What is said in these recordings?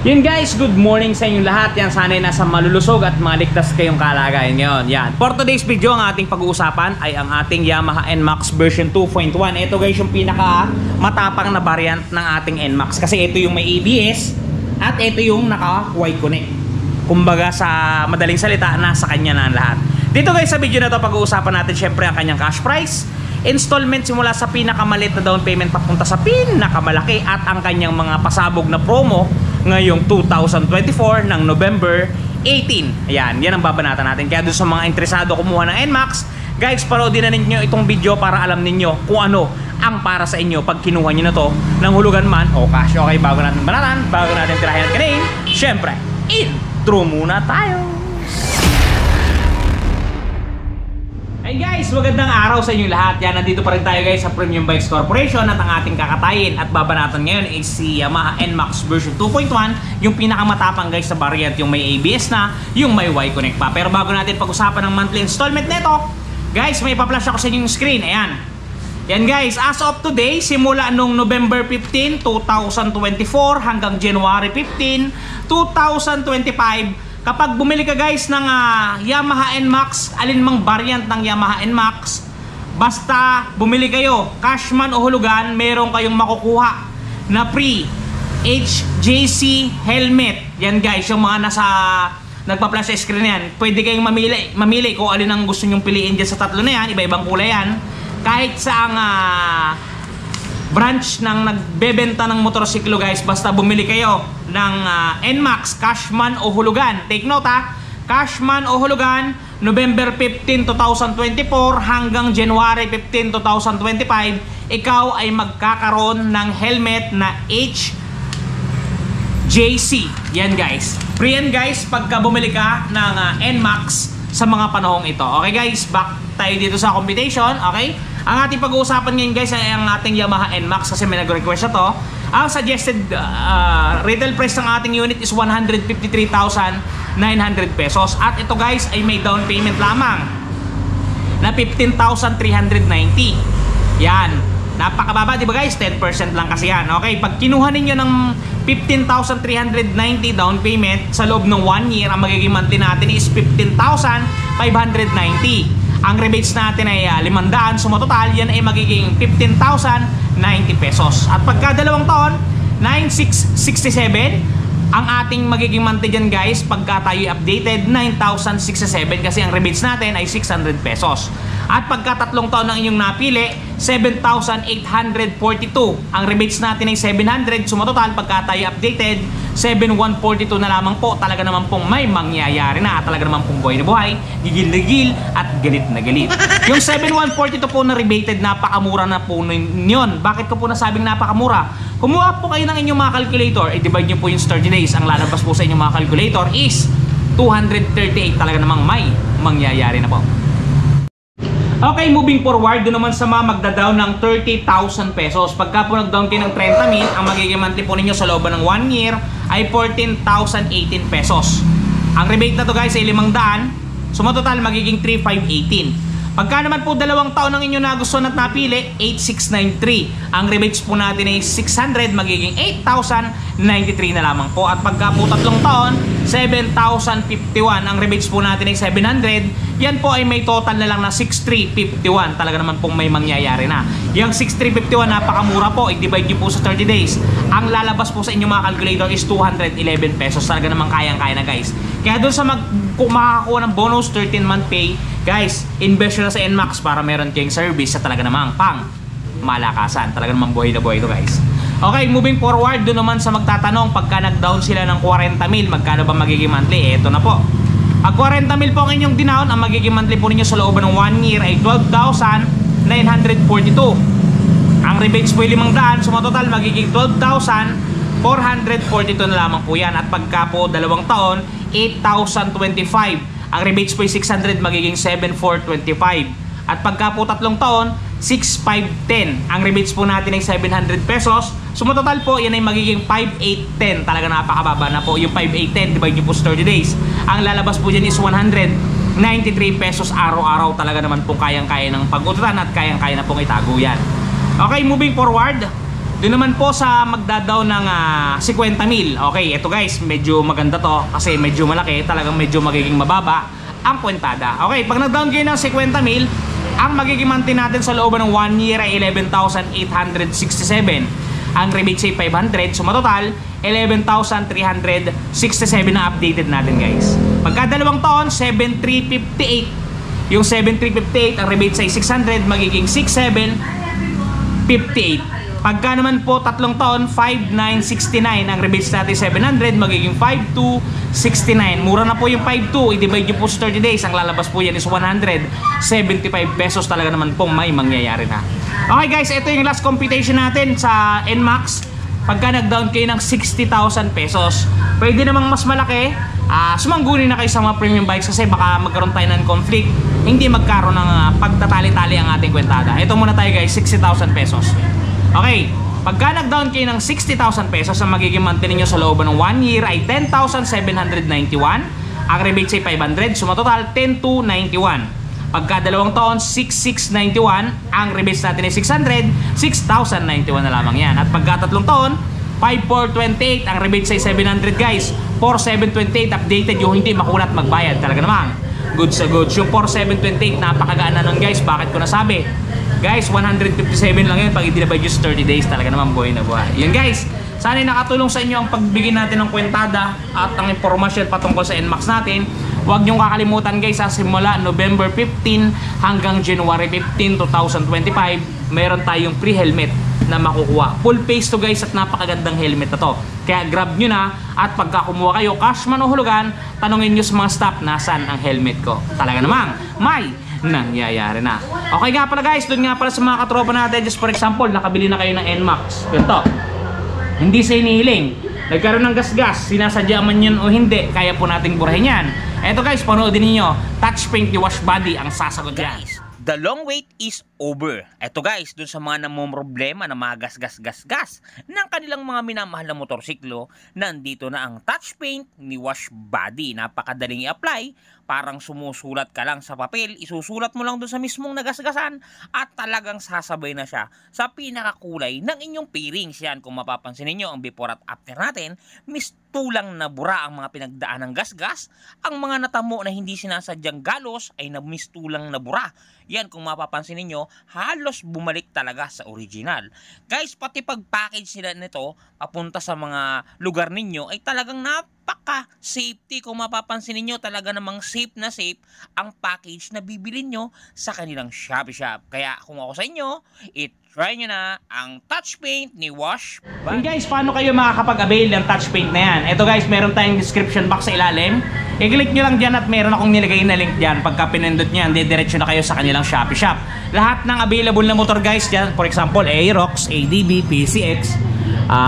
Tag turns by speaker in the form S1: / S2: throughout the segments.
S1: Yun guys, good morning sa inyong lahat. Yan, sana'y nasa malulusog at maligtas kayong kalagayan ngayon. Yan. For today's video, ang ating pag-uusapan ay ang ating Yamaha NMAX version 2.1. Ito guys yung pinaka matapang na variant ng ating NMAX. Kasi ito yung may ABS at ito yung naka Y connect. Kumbaga sa madaling salita, nasa kanya na ang lahat. Dito guys sa video na to, pag-uusapan natin syempre ang kanyang cash price, installment simula sa pinakamalit na down payment papunta sa pinakamalaki, at ang kanyang mga pasabog na promo ngayong 2024 ng November 18. Ayan, yan ang babanatan natin. Kaya doon sa mga interesado kumuha ng NMAX, guys, paroodin na ninyo itong video para alam ninyo kung ano ang para sa inyo pag kinuha nyo na to ng hulugan man o cash. Okay, bago natin banatan, bago natin tirahin at kanain, syempre, intro muna tayo. Hey guys, magandang araw sa inyong lahat. Yan, nandito pa rin tayo guys sa Premium Bikes Corporation, at ang ating kakatayin at babanatan ngayon is si Yamaha NMAX version 2.1, yung pinakamatapang guys sa variant, yung may ABS na, yung may Y connect pa. Pero bago natin pag-usapan ng monthly installment nito, guys, may pa-flash ako sa inyong screen. Ayan. Yan guys, as of today, simula nung November 15, 2024 hanggang January 15, 2025, kapag bumili ka guys ng Yamaha NMAX, alinmang variant ng Yamaha NMAX, basta bumili kayo, cash man o hulugan, meron kayong makukuha na free HJC helmet. Yan guys, yung mga nasa nagpa-flash sa screen yan, pwede kayong mamili kung alin ang gusto nyong piliin dyan sa tatlo na yan, iba-ibang kulay yan. Kahit saang branch ng nagbebenta ng motorsiklo guys, basta bumili kayo ng NMAX, cashman o hulugan. Take note cashman o hulugan, November 15, 2024 hanggang January 15, 2025, ikaw ay magkakaroon ng helmet na HJC. Yan guys, free yan guys pagka bumili ka ng NMAX sa mga panahong ito. Okay guys, back tayo dito sa computation. Okay, ang ating pag-uusapan ngayon guys ay ang ating Yamaha NMAX, kasi may nag-request na to. Ang suggested retail price ng ating unit is 153,900 pesos. At ito guys ay may down payment lamang na 15,390. Yan, napakababa di ba guys? 10% lang kasi yan. Okay, pag kinuha ninyo ng 15,390 down payment sa loob ng 1 year, ang magiging monthly natin is 15,590. Ang rebates natin ay 500, so total yan ay magiging 15,090 pesos. At pagka dalawang taon, 9,667 ang ating magiging monthly dyan guys. Pagka tayo updated, 9,067 kasi ang rebates natin ay 600 pesos. At pagka tatlong taon ang inyong napili, 7,842. Ang rebates natin ay 700, so total pagka tayo updated, 7,142 na lamang po. Talaga naman pong may mangyayari na, at talaga naman pong buhay na buhay, gigil na gigil at galit na galit. Yung 7,142 po na rebated, napakamura na po yun. Bakit ko po nasabing napakamura? Kumuha po kayo ng inyong mga calculator, i-divide nyo po yung 30 days. Ang lalabas po sa inyong mga calculator is 238. Talaga namang may mangyayari na po. Okay, moving forward, doon naman sa mga magda-down ng 30,000 pesos. Pagka po nag-down kayo ng 30,000, ang magiging monthly po ninyo sa looban ng 1 year ay 14,018 pesos. Ang rebate na to guys ay 500, so total magiging 3,518. Pagka naman po dalawang taon ng inyo na gusto at napili, 8,693. Ang rebates po natin ay 600, magiging 8,093 na lamang po. At pagka po tatlong taon, 7,051. Ang rebates po natin ay 700. Yan po ay may total na lang na 6,351. Talaga naman pong may mangyayari na. Yung 6,351, napakamura po. I-divide nyo po sa 30 days. Ang lalabas po sa inyong mga calculator is 211 pesos. Talaga naman kayang-kaya na guys. Kaya doon sa kung makakakuha ng bonus 13-month pay, guys, invest nyo na sa NMAX para meron kayong service sa talaga namang pang malakasan. Talaga namang buhay na buhay ito guys. Okay, moving forward, doon naman sa magtatanong, pagka nag-down sila ng 40,000, magkano ba magiging monthly? Ito na po. Pag 40,000 po ang inyong dinown, ang magiging monthly po ninyo sa looban ng 1 year ay 12,942. Ang rebates po ay 500, so total magiging 12,442 na lamang po yan. At pagka po dalawang taon, 8,025. Ang rebates po ay 600, magiging 7,425. At pagka po tatlong taon, 6,510. Ang rebates po natin ay 700 pesos. So total po, yan ay magiging 5,810. Talaga napakababa na po yung 5,810. Divide nyo po sa 30 days. Ang lalabas po dyan is 193 pesos araw-araw. Talaga naman po kayang-kaya ng pag-ututan at kayang-kaya na pong itago yan. Okay, moving forward. Doon naman po sa magdadaw ng 50,000. Okay, ito guys, medyo maganda to kasi medyo malaki, talagang medyo magiging mababa ang kwentada. Okay, pag nag-down kayo ng 50,000, ang magiging monthly natin sa loob ng 1 year ay 11,867. Ang rebate ay 500, so matotal 11,367 na updated natin guys. Pagka 2 taon, 7,358. Yung 7,358, ang rebate ay 600, magiging 6,758. Pagka naman po 3 taon, 5,969. Ang rebates natin 700, magiging 5,269. Mura na po yung 5,2. I-divide nyo po sa 30 days. Ang lalabas po yan is 175 pesos. Talaga naman po may mangyayari na. Okay guys, ito yung last computation natin sa NMAX. Pagka nag-down kayo ng 60,000 pesos, pwede namang mas malaki. Sumangguni na kayo sa mga premium bikes kasi baka magkaroon tayo ng conflict. Hindi magkaroon ng pagtatali-tali ang ating kwentada. Ito muna tayo guys, 60,000 pesos. Okay, pagka nag-down kayo ng 60,000 pesos, ang magiging monthly ninyo sa loob ng 1 year ay 10,791. Ang rebate ay 500, so total 10,291. Pagka 2 taon, 6,691. Ang rebate natin ay 600, 6,091 na lamang yan. At pagka 3 taon, 5,428. Ang rebate ay 700 guys. 4,728 updated, yung hindi makulat magbayad. Talaga namang good sa goods. Yung 4,728 napakagaan na nun guys. Bakit ko nasabi? Guys, 157 lang yun pag i-divide yung 30 days. Talaga naman buhay na buhay. Yun guys, sana nakatulong sa inyo ang pagbigay natin ng kwentada at ang impormasyon patungkol sa NMAX natin. Huwag niyong kakalimutan guys, simula November 15 hanggang January 15, 2025, meron tayong free helmet na makukuha. Full face to guys at napakagandang helmet na to. Kaya grab nyo na at pagka kumuha kayo, cash man o hulugan, tanungin nyo sa mga staff nasan ang helmet ko. Talaga namang may nangyayari na. Okay nga pala guys, doon nga pala sa mga katropa natin, just for example, nakabili na kayo ng NMAX. Ganito. Hindi sa inihiling. Nagkaroon ng gasgas, sinasadya man yun o hindi, kaya po nating burahin yan. Eto guys, panoodin niyo. Touch paint ni Wash Body ang sasagot guys.
S2: The long wait is over. Eto guys, dun sa mga namumroblema na mga gas ng kanilang mga minamahal na motorsiklo, nandito na ang touch paint ni Wash Body. Napakadaling i-apply, parang sumusulat ka lang sa papel, isusulat mo lang dun sa mismong nagasgasan at talagang sasabay na siya sa pinakakulay ng inyong pairings. Yan, kung mapapansin niyo ang before at after natin, mistulang na bura ang mga pinagdaan ng gasgas. Ang mga natamo na hindi sinasadyang galos ay mistulang na bura. Yan, kung mapapansin niyo, halos bumalik talaga sa original. Guys, pati pag-package nila nito papunta sa mga lugar ninyo ay talagang napaka-safety. Kung mapapansin niyo, talaga namang safe na safe ang package na bibili nyo sa kanilang Shopee Shop. Kaya kung ako sa inyo, try nyo na ang touch paint ni Wash Body.
S1: And guys, paano kayo makakapag-avail ng touch paint na yan? Ito guys, meron tayong description box sa ilalim. I-click nyo lang dyan at meron akong nilagay na link dyan. Pagka pinindot nyo yan, didiretso na kayo sa kanilang Shopee Shop. Lahat ng available na motor guys dyan, for example, Aerox, ADB, PCX,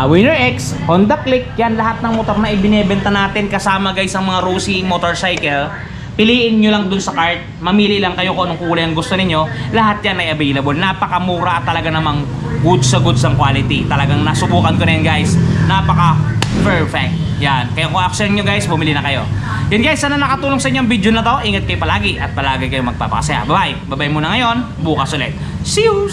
S1: Winner X, Honda Click, yan lahat ng motor na ibinebenta natin kasama guys ang mga Rossi motorcycle. Piliin nyo lang dun sa cart, mamili lang kayo kung anong kulay ang gusto ninyo. Lahat yan ay available. Napakamura at talaga namang goods sa goods ang quality. Talagang nasubukan ko na yan guys. Napaka perfect. Yan. Kaya kung action nyo guys, bumili na kayo. Yan guys, sana nakatulong sa inyo ang video na to. Ingat kayo palagi at palagi kayo magpapakasaya. Bye bye. Bye bye muna ngayon. Bukas ulit. See you.